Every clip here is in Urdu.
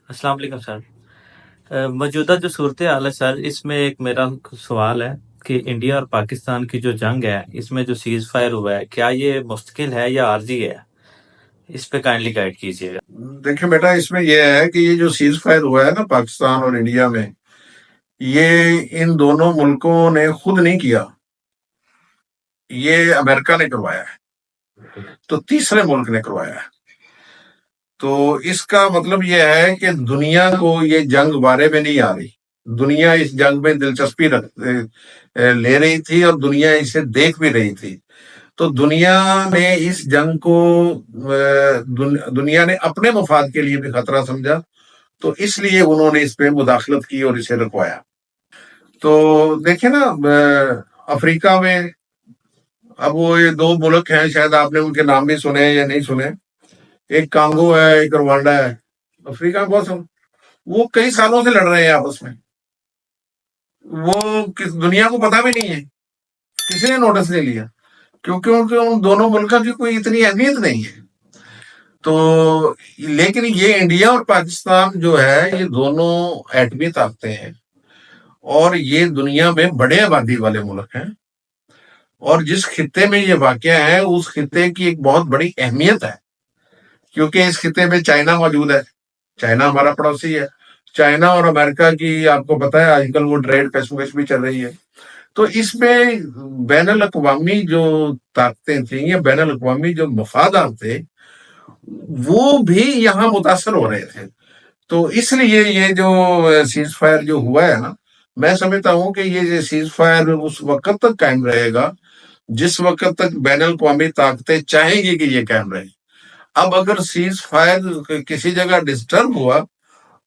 السلام علیکم سر۔ موجودہ جو صورتحال ہے سر، اس میں ایک میرا سوال ہے کہ انڈیا اور پاکستان کی جو جنگ ہے، اس میں جو سیز فائر ہوا ہے، کیا یہ مستقل ہے یا عارضی ہے؟ اس پہ کائنڈلی گائیڈ کیجیے گا۔ دیکھیں بیٹا، اس میں یہ ہے کہ یہ جو سیز فائر ہوا ہے نا پاکستان اور انڈیا میں، یہ ان دونوں ملکوں نے خود نہیں کیا، یہ امریکہ نے کروایا ہے، تو تیسرے ملک نے کروایا ہے۔ تو اس کا مطلب یہ ہے کہ دنیا کو یہ جنگ بارے میں نہیں آ رہی، دنیا اس جنگ میں دلچسپی لے رہی تھی اور دنیا اسے دیکھ بھی رہی تھی۔ تو دنیا نے اس جنگ کو دنیا نے اپنے مفاد کے لیے بھی خطرہ سمجھا، تو اس لیے انہوں نے اس پہ مداخلت کی اور اسے رکوایا۔ تو دیکھیں نا، افریقہ میں اب وہ یہ دو ملک ہیں، شاید آپ نے ان کے نام بھی سنے یا نہیں سنے، ایک کانگو ہے، ایک روانڈا ہے۔ افریقہ میں بہت وہ کئی سالوں سے لڑ رہے ہیں آپس میں، وہ دنیا کو پتا بھی نہیں ہے، کسی نے نوٹس نہیں لیا، کیونکہ ان دونوں ملکوں کی کوئی اتنی اہمیت نہیں ہے۔ تو لیکن یہ انڈیا اور پاکستان جو ہے، یہ دونوں ایٹمی طاقتیں ہیں اور یہ دنیا میں بڑے آبادی والے ملک ہیں، اور جس خطے میں یہ واقع ہے اس خطے کی ایک بہت بڑی اہمیت ہے، کیونکہ اس خطے میں چائنا موجود ہے، چائنا ہمارا پڑوسی ہے۔ چائنا اور امریکہ کی آپ کو پتا ہے آج کل وہ ٹریڈ کشمکش بھی چل رہی ہے۔ تو اس میں بین الاقوامی جو طاقتیں تھیں یا بین الاقوامی جو مفادات تھے، وہ بھی یہاں متاثر ہو رہے تھے۔ تو اس لیے یہ جو سیز فائر جو ہوا ہے نا، میں سمجھتا ہوں کہ یہ سیز فائر اس وقت تک قائم رہے گا جس وقت تک بین الاقوامی طاقتیں چاہیں گی کہ یہ قائم رہے۔ اب اگر سیز فائر کسی جگہ ڈسٹرب ہوا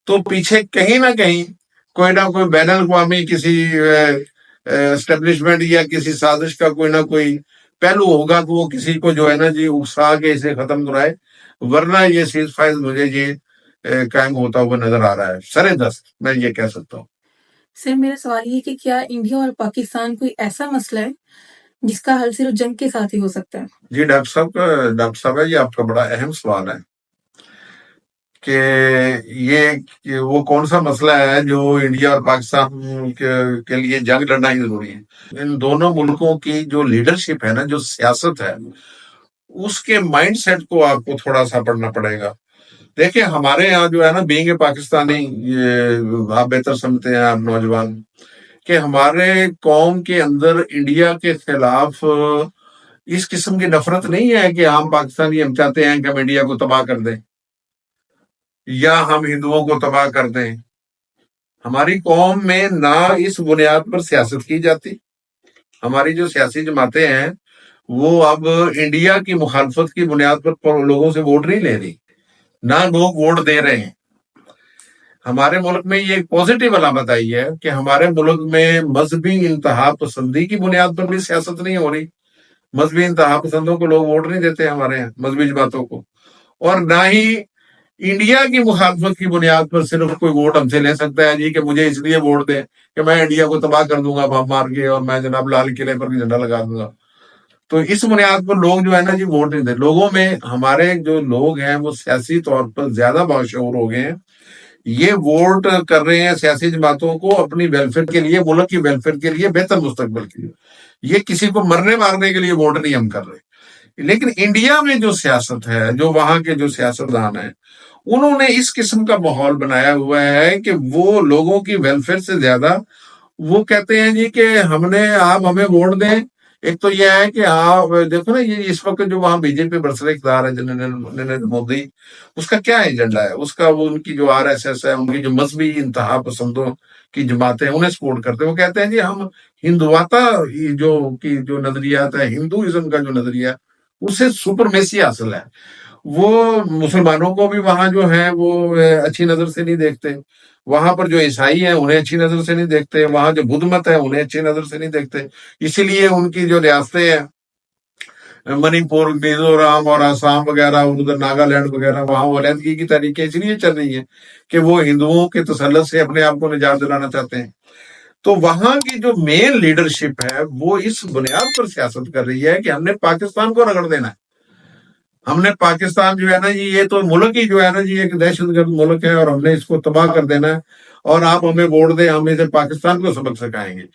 تو پیچھے کہیں نہ کہیں کوئی نہ کوئی بین الاقوامی کسی اسٹیبلشمنٹ یا کسی سازش کا کوئی نہ کوئی پہلو ہوگا کہ وہ کسی کو جو ہے نا جی اکسا کے اسے ختم کرائے، ورنہ یہ سیز فائر مجھے یہ قائم ہوتا ہوا نظر آ رہا ہے سرے دست، میں یہ کہہ سکتا ہوں۔ سر میرا سوال یہ کہ کیا انڈیا اور پاکستان کوئی ایسا مسئلہ ہے جس کا حل صرف جنگ کے ساتھ ہی ہو سکتا ہے؟ جی ڈاکٹر صاحب یہ آپ کا بڑا اہم سوال ہے کہ یہ وہ کون سا مسئلہ ہے جو انڈیا اور پاکستان کے لیے جنگ لڑنا ہی ضروری ہے۔ ان دونوں ملکوں کی جو لیڈرشپ ہے نا، جو سیاست ہے، اس کے مائنڈ سیٹ کو آپ کو تھوڑا سا پڑھنا پڑے گا۔ دیکھیں ہمارے یہاں جو ہے نا، بینگ اے پاکستانی، یہ آپ بہتر سمجھتے ہیں آپ نوجوان، کہ ہمارے قوم کے اندر انڈیا کے خلاف اس قسم کی نفرت نہیں ہے کہ ہم پاکستانی ہم چاہتے ہیں کہ ہم انڈیا کو تباہ کر دیں یا ہم ہندوؤں کو تباہ کر دیں۔ ہماری قوم میں نہ اس بنیاد پر سیاست کی جاتی، ہماری جو سیاسی جماعتیں ہیں وہ اب انڈیا کی مخالفت کی بنیاد پر لوگوں سے ووٹ نہیں لے رہی، نہ لوگ ووٹ دے رہے ہیں۔ ہمارے ملک میں یہ ایک پازیٹیو علامت آئی ہے کہ ہمارے ملک میں مذہبی انتہا پسندی کی بنیاد پر بھی سیاست نہیں ہو رہی، مذہبی انتہا پسندوں کو لوگ ووٹ نہیں دیتے ہمارے یہاں، مذہبی جماعتوں کو، اور نہ ہی انڈیا کی مخالفت کی بنیاد پر صرف کوئی ووٹ ہم سے لے سکتا ہے جی کہ مجھے اس لیے ووٹ دے کہ میں انڈیا کو تباہ کر دوں گا بم مار کے، اور میں جناب لال قلعے پر جھنڈا لگا دوں گا۔ تو اس بنیاد پر لوگ جو ہے نا جی ووٹ نہیں دے۔ لوگوں میں ہمارے جو لوگ ہیں وہ سیاسی طور پر زیادہ باشعور ہو گئے ہیں، یہ ووٹ کر رہے ہیں سیاسی جماعتوں کو اپنی ویلفیئر کے لیے، ملک کی ویلفیئر کے لیے، بہتر مستقبل کے لیے۔ یہ کسی کو مرنے مارنے کے لیے ووٹ نہیں ہم کر رہے۔ لیکن انڈیا میں جو سیاست ہے، جو وہاں کے جو سیاستدان ہیں، انہوں نے اس قسم کا ماحول بنایا ہوا ہے کہ وہ لوگوں کی ویلفیئر سے زیادہ وہ کہتے ہیں جی کہ آپ ہمیں ووٹ دیں۔ ایک تو یہ ہے کہ آپ دیکھو نا، یہ اس وقت جو وہاں بی جے پی برسر اقتدار ہے نریندر مودی، اس کا کیا ایجنڈا ہے؟ اس کا وہ ان کی جو آر ایس ایس ہے، ان کی جو مذہبی انتہا پسندوں کی جماعتیں انہیں سپورٹ کرتے ہیں، وہ کہتے ہیں جی ہم ہندواتا جو نظریات ہے، ہندوازم کا جو نظریہ ہے، اس سے سپرمیسی حاصل ہے۔ وہ مسلمانوں کو بھی وہاں جو ہیں وہ اچھی نظر سے نہیں دیکھتے، وہاں پر جو عیسائی ہیں انہیں اچھی نظر سے نہیں دیکھتے، وہاں جو بدھ مت ہے انہیں اچھی نظر سے نہیں دیکھتے۔ اسی لیے ان کی جو ریاستیں ہیں، منی پور، میزورام اور آسام وغیرہ، اور ادھر ناگالینڈ وغیرہ، وہاں وہ علیحدگی کی تحریکیں اس لیے چل رہی ہیں کہ وہ ہندوؤں کے تسلط سے اپنے آپ کو نجات دلانا چاہتے ہیں۔ تو وہاں کی جو مین لیڈرشپ ہے وہ اس بنیاد پر سیاست کر رہی ہے کہ ہم نے پاکستان کو رگڑ دینا ہے، ہم نے پاکستان جو ہے نا جی، یہ تو ملک ہی جو ہے نا جی ایک دہشت گرد ملک ہے، اور ہم نے اس کو تباہ کر دینا ہے، اور آپ ہمیں ووٹ دیں، ہم اسے پاکستان کو سبق سکھائیں گے۔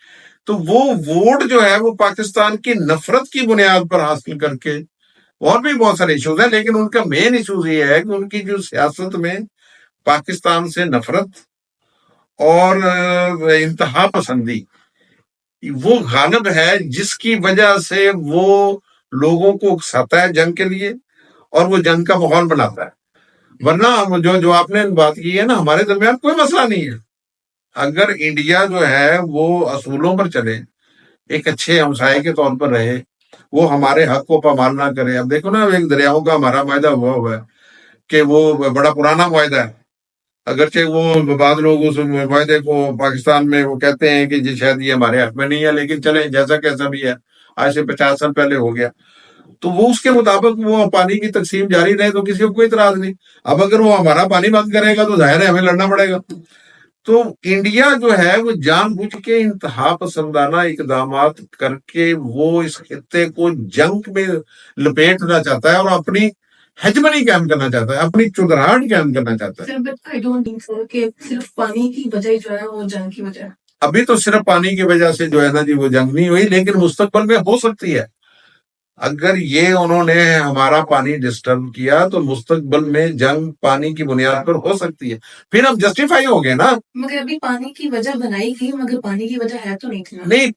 تو وہ ووٹ جو ہے وہ پاکستان کی نفرت کی بنیاد پر حاصل کر کے، اور بھی بہت سارے ایشوز ہیں، لیکن ان کا مین ایشوز یہ ہے کہ ان کی جو سیاست میں پاکستان سے نفرت اور انتہا پسندی وہ غالب ہے، جس کی وجہ سے وہ لوگوں کو اکساتا ہے جنگ کے لیے، اور وہ جنگ کا ماحول بناتا ہے۔ ورنہ جو آپ نے بات کی ہے نا، ہمارے درمیان کوئی مسئلہ نہیں ہے۔ اگر انڈیا جو ہے وہ اصولوں پر چلے، ایک اچھے ہمسائے کے طور پر رہے، وہ ہمارے حق کو پامال نہ کرے۔ اب دیکھو نا، ایک دریاؤں کا ہمارا معاہدہ ہوا ہے کہ وہ بڑا پرانا معاہدہ ہے، اگرچہ وہ بعض لوگ اس معاہدے کو پاکستان میں وہ کہتے ہیں کہ جی شاید یہ ہمارے حق میں نہیں ہے، لیکن چلیں جیسا کیسا بھی ہے، آج سے 50 سال پہلے ہو گیا، تو وہ اس کے مطابق وہ پانی کی تقسیم جاری رہے تو کسی کو کوئی اعتراض نہیں۔ اب اگر وہ ہمارا پانی بند کرے گا تو ظاہر ہے ہمیں لڑنا پڑے گا۔ تو انڈیا جو ہے وہ جان بوجھ کے انتہا پسندانہ اقدامات کر کے وہ اس خطے کو جنگ میں لپیٹنا چاہتا ہے، اور اپنی ہیجمنی قائم کرنا چاہتا ہے، اپنی چودراہٹ قائم کرنا چاہتا ہے۔ Sir but I don't think sir کہ صرف پانی کی وجہ ہی جو ہے وہ جنگ کی وجہ ہے۔ ابھی تو صرف پانی کی وجہ سے جو ہے نا جی وہ جنگ نہیں ہوئی، لیکن مستقبل میں ہو سکتی ہے۔ اگر یہ انہوں نے ہمارا پانی ڈسٹرب کیا تو مستقبل میں جنگ پانی کی بنیاد پر ہو سکتی ہے، پھر ہم جسٹیفائی ہو گئے نا۔ مگر ابھی پانی کی وجہ بنائی تھی، مگر پانی کی وجہ ہے تو نہیں تھی نا۔ نہیں،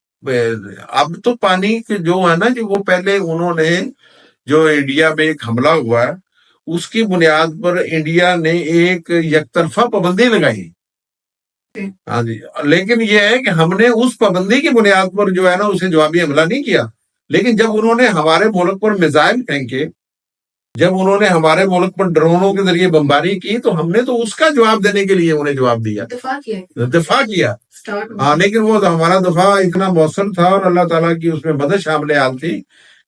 اب تو پانی کے جو ہے نا جی، وہ پہلے انہوں نے جو انڈیا میں ایک حملہ ہوا ہے اس کی بنیاد پر انڈیا نے ایک یک طرفہ پابندی لگائی۔ ہاں جی، لیکن یہ ہے کہ ہم نے اس پابندی کی بنیاد پر جو ہے نا اسے جوابی حملہ نہیں کیا، لیکن جب انہوں نے ہمارے ملک پر میزائل پھینکے، جب انہوں نے ہمارے ملک پر ڈرونوں کے ذریعے بمباری کی، تو ہم نے تو اس کا جواب دینے کے لیے انہیں جواب دیا، دفاع کیا۔ ہاں، لیکن وہ ہمارا دفاع اتنا مؤثر تھا، اور اللہ تعالیٰ کی اس میں مدد شامل حال تھی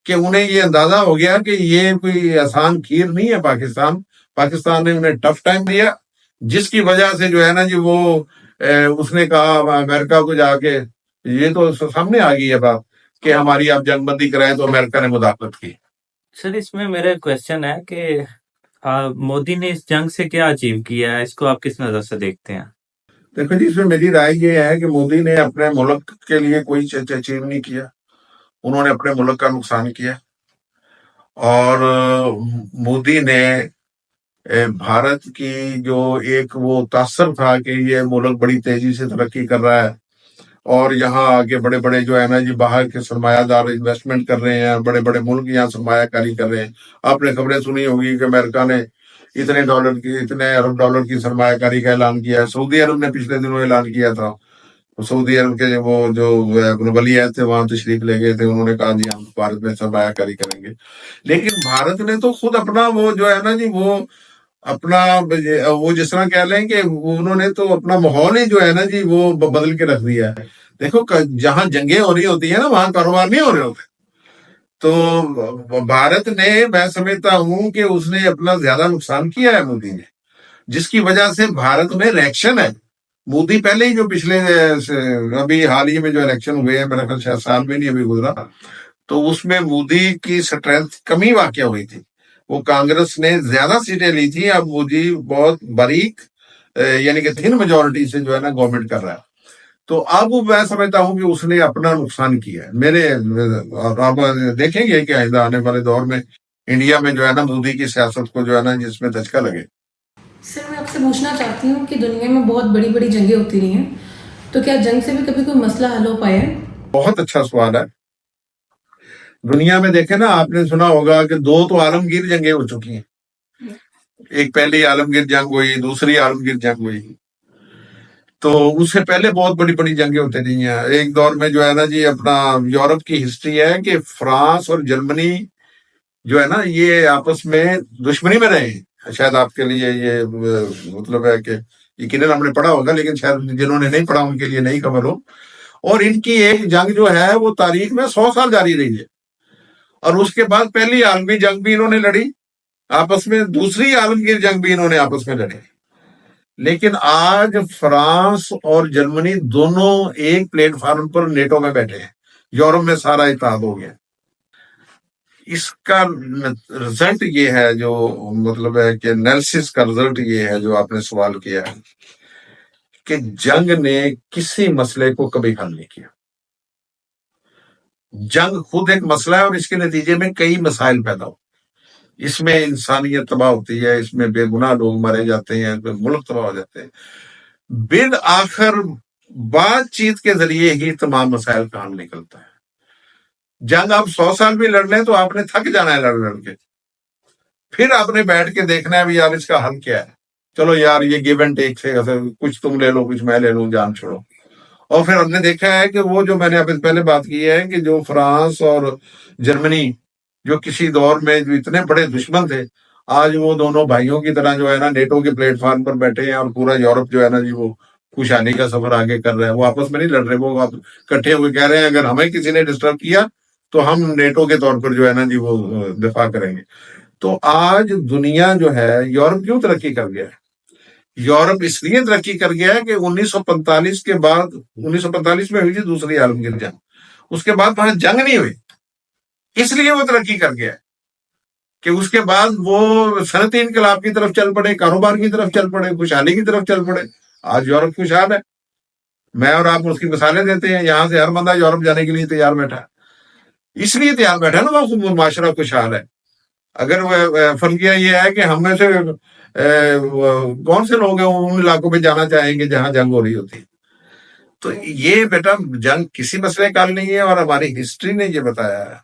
کہ انہیں یہ اندازہ ہو گیا کہ یہ کوئی آسان کھیر نہیں ہے پاکستان نے انہیں ٹف ٹائم دیا، جس کی وجہ سے جو ہے نا جی وہ اس نے کہا امریکہ کو جا کے، یہ تو سامنے آ گئی ہے بات کہ ہماری آپ جنگ بندی کرائیں، تو امریکہ نے مداخلت کی۔ سر اس میں میرا کوشچن ہے کہ مودی نے اس جنگ سے کیا اچیو کیا ہے، اس کو آپ کس نظر سے دیکھتے ہیں؟ دیکھو جی، اس میں میری رائے یہ ہے کہ مودی نے اپنے ملک کے لیے کوئی اچیو نہیں کیا، انہوں نے اپنے ملک کا نقصان کیا، اور مودی نے بھارت کی جو ایک وہ تاثر تھا کہ یہ ملک بڑی تیزی سے ترقی کر رہا ہے، اور یہاں آگے بڑے بڑے جو ہے نا جی باہر کے سرمایہ دار انویسٹمنٹ کر رہے ہیں، بڑے بڑے ملک یہاں سرمایہ کاری کر رہے ہیں۔ آپ نے خبریں سنی ہوگی کہ امریکہ نے اتنے ارب ڈالر کی سرمایہ کاری کا اعلان کیا ہے۔ سعودی عرب نے پچھلے دنوں اعلان کیا تھا، سعودی عرب کے وہ جو ولی عہد تھے وہاں تشریف لے گئے تھے، انہوں نے کہا جی ہم بھارت میں سرمایہ کاری کریں گے۔ لیکن بھارت نے تو خود اپنا وہ جو ہے نا جی وہ اپنا وہ جس طرح کہہ لیں کہ انہوں نے تو اپنا ماحول ہی جو ہے نا جی وہ بدل کے رکھ دیا ہے۔ دیکھو جہاں جنگیں ہو رہی ہوتی ہیں نا وہاں کاروبار نہیں ہو رہے ہوتے۔ تو بھارت نے، میں سمجھتا ہوں کہ اس نے اپنا زیادہ نقصان کیا ہے مودی نے، جس کی وجہ سے بھارت میں ریئیکشن ہے۔ مودی پہلے ہی جو پچھلے ابھی حال ہی میں جو الیکشن ہوئے ہیں، میرا خیال شاید سال بھی نہیں ابھی گزرا، تو اس میں مودی کی سٹرینتھ کمی واقع ہوئی تھی، وہ کانگریس نے زیادہ سیٹیں لی تھی، اب مودی بہت باریک یعنی کہ تھن میجورٹی سے جو ہے نا گورنمنٹ کر رہا ہے۔ تو اب میں سمجھتا ہوں کہ اس نے اپنا نقصان کیا ہے۔ میرے آپ دیکھیں گے کہ آئندہ آنے والے دور میں انڈیا میں جو ہے نا مودی کی سیاست کو جو ہے نا جس میں دھچکا لگے۔ سر میں آپ سے پوچھنا چاہتی ہوں کہ دنیا میں بہت بڑی بڑی جنگیں ہوتی رہی ہیں، تو کیا جنگ سے بھی کبھی کوئی مسئلہ حل ہو پایا ہے؟ بہت اچھا سوال ہے۔ دنیا میں دیکھیں نا، آپ نے سنا ہوگا کہ 2 تو عالمگیر جنگیں ہو چکی ہیں، ایک پہلی عالمگیر جنگ ہوئی، دوسری عالمگیر جنگ ہوئی، تو اس سے پہلے بہت بڑی بڑی جنگیں ہوتی رہی ہیں۔ ایک دور میں جو ہے نا جی اپنا یورپ کی ہسٹری ہے کہ فرانس اور جرمنی جو ہے نا یہ آپس میں دشمنی میں رہے ہیں۔ شاید آپ کے لیے یہ مطلب ہے کہ یقیناً ہم نے پڑھا ہوگا، لیکن شاید جنہوں نے نہیں پڑھا ان کے لیے نہیں خبر ہو۔ اور ان کی ایک جنگ جو ہے وہ تاریخ میں 100 سال جاری رہی ہے، اور اس کے بعد پہلی عالمی جنگ بھی انہوں نے لڑی آپس میں، دوسری عالمگیر جنگ بھی انہوں نے آپس میں لڑی۔ لیکن آج فرانس اور جرمنی دونوں ایک پلیٹ فارم پر نیٹو میں بیٹھے ہیں، یورپ میں سارا اتحاد ہو گیا۔ اس کا رزلٹ یہ ہے، جو مطلب ہے کہ انالیسس کا رزلٹ یہ ہے جو آپ نے سوال کیا ہے، کہ جنگ نے کسی مسئلے کو کبھی حل نہیں کیا۔ جنگ خود ایک مسئلہ ہے اور اس کے نتیجے میں کئی مسائل پیدا ہو، اس میں انسانیت تباہ ہوتی ہے، اس میں بے گناہ لوگ مارے جاتے ہیں، اس میں ملک تباہ ہو جاتے ہیں۔ بالآخر بات چیت کے ذریعے ہی تمام مسائل کا حل نکلتا ہے۔ جنگ آپ 100 سال بھی لڑ لیں تو آپ نے تھک جانا ہے لڑ لڑ کے، پھر آپ نے بیٹھ کے دیکھنا ہے بھی یار اس کا حل کیا ہے، چلو یار یہ گیو اینڈ ٹیک سے کچھ تم لے لو کچھ میں لے لوں، جان چھوڑو۔ اور پھر ہم نے دیکھا ہے کہ وہ جو میں نے اب پہلے بات کی ہے کہ جو فرانس اور جرمنی جو کسی دور میں جو اتنے بڑے دشمن تھے، آج وہ دونوں بھائیوں کی طرح جو ہے نا نیٹو کے پلیٹ فارم پر بیٹھے ہیں، اور پورا یورپ جو ہے نا جی وہ خوشحالی کا سفر آگے کر رہے ہیں۔ وہ آپس میں نہیں لڑ رہے، وہ اکٹھے ہوئے کہہ رہے ہیں اگر ہمیں کسی نے ڈسٹرب کیا تو ہم نیٹو کے طور پر جو ہے نا جی وہ دفاع کریں گے۔ تو آج دنیا جو ہے، یورپ کیوں ترقی کر گیا ہے؟ یورپ اس لیے ترقی کر گیا ہے کہ 1945 کے بعد، 1945 میں ہوئی تھی دوسری عالمگیر جنگ، اس کے بعد وہاں جنگ نہیں ہوئی، اس لیے وہ ترقی کر گیا ہے کہ اس کے بعد وہ صنعتی انقلاب کی طرف چل پڑے، کاروبار کی طرف چل پڑے، خوشحالی کی طرف چل پڑے۔ آج یورپ خوشحال ہے، میں اور آپ اس کی مثالیں دیتے ہیں، یہاں سے ہر بندہ یورپ جانے کے لیے تیار بیٹھا ہے، اس لیے تیار بیٹھا ہے نا وہ معاشرہ خوشحال ہے۔ اگر فرقیہ یہ ہے کہ ہم میں سے کون سے لوگ ہیں ان علاقوں پہ جانا چاہیں گے جہاں جنگ ہو رہی ہوتی ہے۔ تو یہ بیٹا جنگ کسی مسئلے کا حل نہیں ہے، اور ہماری ہسٹری نے یہ بتایا ہے۔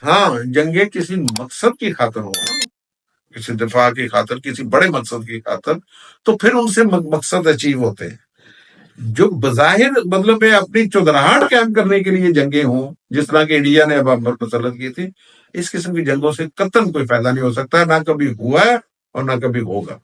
ہاں جنگیں کسی مقصد کی خاطر ہو، کسی دفاع کی خاطر، کسی بڑے مقصد کی خاطر، تو پھر ان سے مقصد اچیو ہوتے ہیں۔ جو بظاہر مطلب اپنی چودراہٹ قائم کرنے کے لیے جنگیں ہوں، جس طرح کہ انڈیا نے اب ہم پر مسلط کی تھی، اس قسم کی جنگوں سے قطعاً کوئی فائدہ نہیں ہو سکتا، نہ کبھی ہوا ہے اور نہ کبھی ہوگا۔